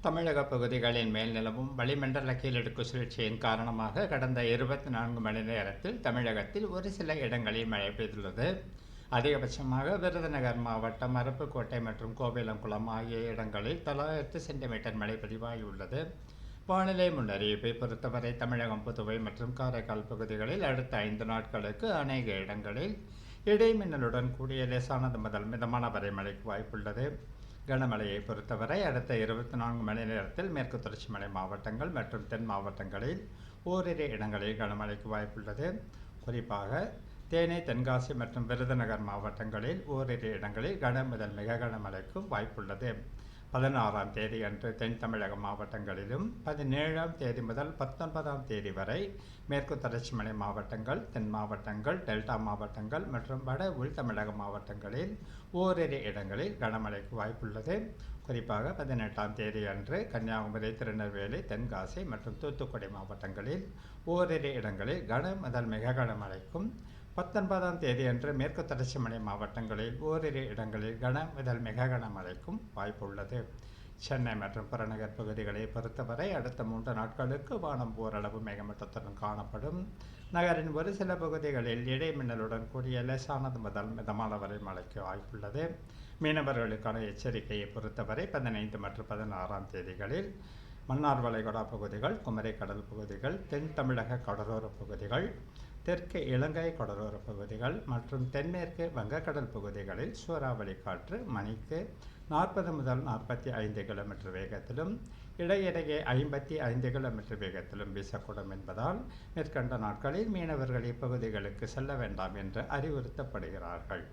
தமிழக பகுதிகளின் மேல் நிலவும் வளிமண்டல கீழடுக்கு சுழற்சியின் காரணமாக கடந்த 24 மணி நேரத்தில் தமிழகத்தில் ஒரு சில இடங்களில் மழை பெய்துள்ளது. அதிகபட்சமாக விருதுநகர் மாவட்டம் அருப்புக்கோட்டை மற்றும் கோவிலங்குளம் ஆகிய இடங்களில் தலா 8 சென்டிமீட்டர் மழை பதிவாகியுள்ளது. வானிலை முன்னறிவிப்பை பொறுத்தவரை தமிழகம், புதுவை மற்றும் காரைக்கால் பகுதிகளில் அடுத்த 5 நாட்களுக்கு அநேக இடங்களில் இடைமின்னலுடன் கூடிய லேசானது முதல் மிதமான வரை மழைக்கு வாய்ப்புள்ளது. கனமழையை பொறுத்தவரை அடுத்த 24 மணி நேரத்தில் மேற்கு தொடர்ச்சி மலை மாவட்டங்கள் மற்றும் தென் மாவட்டங்களில் ஓரிரு இடங்களில் கனமழைக்கு வாய்ப்புள்ளது. குறிப்பாக தேனி, தென்காசி மற்றும் விருதுநகர் மாவட்டங்களில் ஓரிரு இடங்களில் கன முதல் மிக கனமழைக்கும் வாய்ப்புள்ளது. 16ஆம் தேதி அன்று தென் தமிழக மாவட்டங்களிலும் 17ஆம் தேதி முதல் 19ஆம் தேதி வரை மேற்கு தொடர்ச்சி மலை மாவட்டங்கள், தென் மாவட்டங்கள், டெல்டா மாவட்டங்கள் மற்றும் வட உள் தமிழக மாவட்டங்களில் ஓரிரு இடங்களில் கனமழைக்கு வாய்ப்புள்ளது. குறிப்பாக 18ஆம் தேதி அன்று கன்னியாகுமரி, திருநெல்வேலி, தென்காசி மற்றும் தூத்துக்குடி மாவட்டங்களில் ஓரிரு இடங்களில் கன முதல் மிக கனமழைக்கும், 19ஆம் தேதி அன்று மேற்கு தொடர்ச்சி மலை மாவட்டங்களில் ஓரிரு இடங்களில் கன முதல் மிக கனமழைக்கும் வாய்ப்புள்ளது. சென்னை மற்றும் புறநகர் பகுதிகளை பொறுத்தவரை அடுத்த 3 நாட்களுக்கு வானம் ஓரளவு மேகமூட்டத்துடன் காணப்படும். நகரின் ஒரு சில பகுதிகளில் இடைமின்னலுடன் கூடிய லேசானது முதல் மிதமான வரை மழைக்கு வாய்ப்புள்ளது. மீனவர்களுக்கான எச்சரிக்கையை பொறுத்தவரை 15 மற்றும் 16ஆம் தேதிகளில் மன்னார் வளைகுடா பகுதிகள், குமரி கடல் பகுதிகள், தென் தமிழக கடலோர பகுதிகள், தெற்கு இலங்கை கடலோர பகுதிகள் மற்றும் தென்மேற்கு வங்கக்கடல் பகுதிகளில் சூறாவளி காற்று மணிக்கு 40 முதல் 45 கிலோமீட்டர் வேகத்திலும் இடையிடையே 55 கிலோமீட்டர் வேகத்திலும் வீசக்கூடும் என்பதால் மேற்கண்ட நாட்களில் மீனவர்கள் இப்பகுதிகளுக்கு செல்ல வேண்டாம் என்று அறிவுறுத்தப்படுகிறார்கள்.